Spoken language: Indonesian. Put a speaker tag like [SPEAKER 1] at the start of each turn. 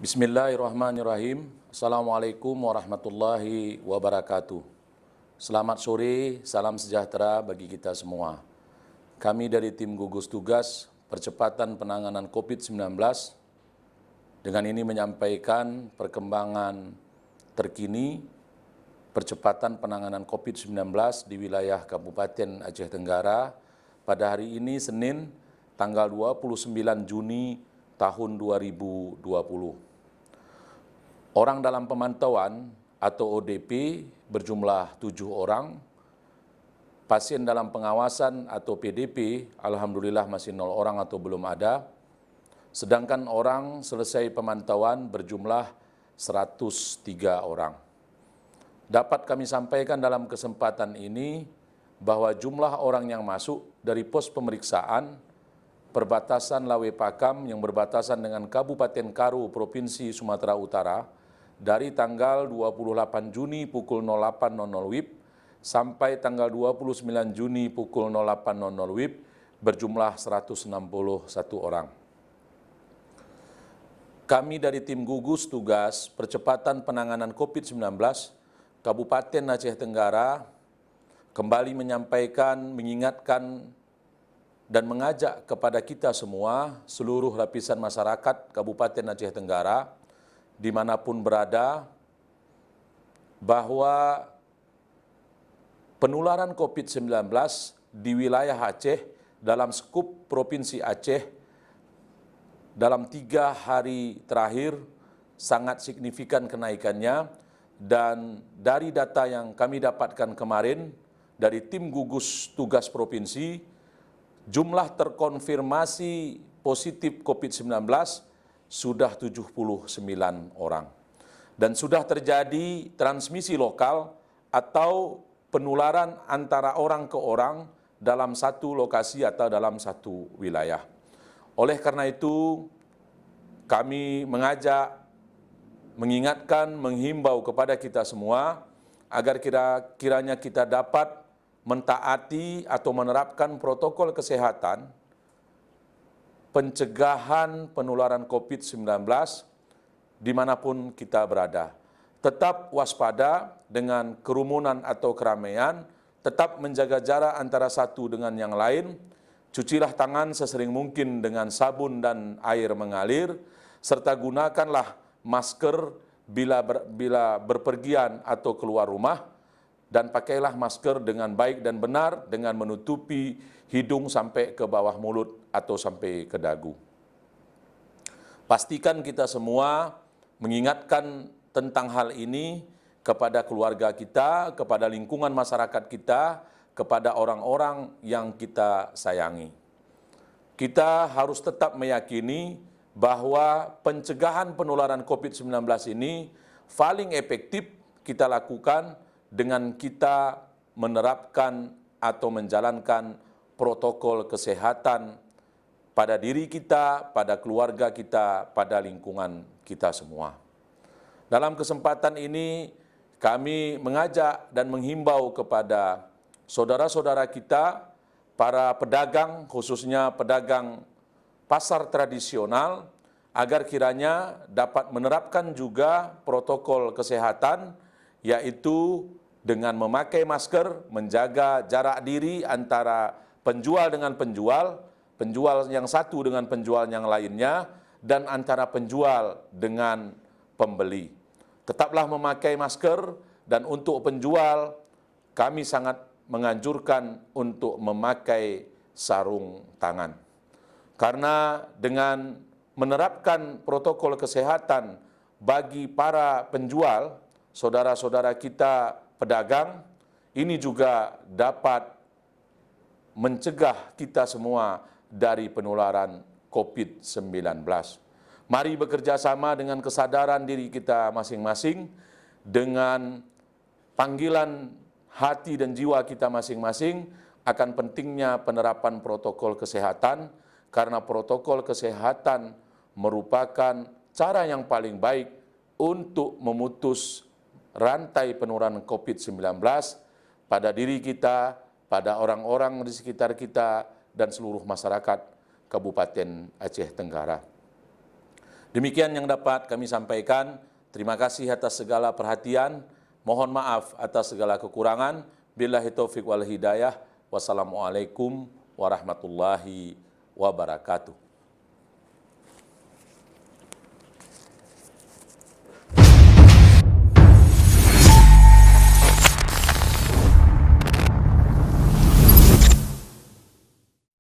[SPEAKER 1] Bismillahirrahmanirrahim. Assalamualaikum warahmatullahi wabarakatuh. Selamat sore, salam sejahtera bagi kita semua. Kami dari tim gugus tugas percepatan penanganan COVID-19 dengan ini menyampaikan perkembangan terkini percepatan penanganan COVID-19 di wilayah Kabupaten Aceh Tenggara pada hari ini Senin tanggal 29 Juni tahun 2020. Orang dalam pemantauan atau ODP berjumlah 7 orang, pasien dalam pengawasan atau PDP alhamdulillah masih 0 orang atau belum ada, sedangkan orang selesai pemantauan berjumlah 103 orang. Dapat kami sampaikan dalam kesempatan ini bahwa jumlah orang yang masuk dari pos pemeriksaan perbatasan Lawe Pakam yang berbatasan dengan Kabupaten Karo, Provinsi Sumatera Utara, dari tanggal 28 Juni pukul 08.00 WIB sampai tanggal 29 Juni pukul 08.00 WIB berjumlah 161 orang. Kami dari tim gugus tugas percepatan penanganan COVID-19 Kabupaten Aceh Tenggara kembali menyampaikan, mengingatkan, dan mengajak kepada kita semua, seluruh lapisan masyarakat Kabupaten Aceh Tenggara, dimanapun berada, bahwa penularan COVID-19 di wilayah Aceh dalam skup Provinsi Aceh dalam 3 hari terakhir sangat signifikan kenaikannya, dan dari data yang kami dapatkan kemarin dari tim gugus tugas provinsi, jumlah terkonfirmasi positif COVID-19 sudah 79 orang. Dan sudah terjadi transmisi lokal atau penularan antara orang ke orang dalam satu lokasi atau dalam satu wilayah. Oleh karena itu, kami mengajak, mengingatkan, menghimbau kepada kita semua agar kiranya kita dapat mentaati atau menerapkan protokol kesehatan pencegahan penularan COVID-19 dimanapun kita berada. Tetap waspada dengan kerumunan atau keramaian, tetap menjaga jarak antara satu dengan yang lain, cucilah tangan sesering mungkin dengan sabun dan air mengalir, serta gunakanlah masker bila berpergian atau keluar rumah, dan pakailah masker dengan baik dan benar dengan menutupi hidung sampai ke bawah mulut atau sampai ke dagu. Pastikan kita semua mengingatkan tentang hal ini kepada keluarga kita, kepada lingkungan masyarakat kita, kepada orang-orang yang kita sayangi. Kita harus tetap meyakini bahwa pencegahan penularan COVID-19 ini paling efektif kita lakukan dengan kita menerapkan atau menjalankan protokol kesehatan pada diri kita, pada keluarga kita, pada lingkungan kita semua. Dalam kesempatan ini, kami mengajak dan menghimbau kepada saudara-saudara kita, para pedagang, khususnya pedagang pasar tradisional, agar kiranya dapat menerapkan juga protokol kesehatan, yaitu dengan memakai masker, menjaga jarak diri antara penjual dengan penjual yang satu dengan penjual yang lainnya, dan antara penjual dengan pembeli. Tetaplah memakai masker, dan untuk penjual, kami sangat menganjurkan untuk memakai sarung tangan. Karena dengan menerapkan protokol kesehatan bagi para penjual, saudara-saudara kita pedagang, ini juga dapat mencegah kita semua dari penularan COVID-19. Mari bekerja sama dengan kesadaran diri kita masing-masing, dengan panggilan hati dan jiwa kita masing-masing akan pentingnya penerapan protokol kesehatan, karena protokol kesehatan merupakan cara yang paling baik untuk memutus rantai penularan COVID-19 pada diri kita, pada orang-orang di sekitar kita, dan seluruh masyarakat Kabupaten Aceh Tenggara. Demikian yang dapat kami sampaikan. Terima kasih atas segala perhatian. Mohon maaf atas segala kekurangan. Billahi taufiq wal hidayah. Wassalamualaikum warahmatullahi wabarakatuh.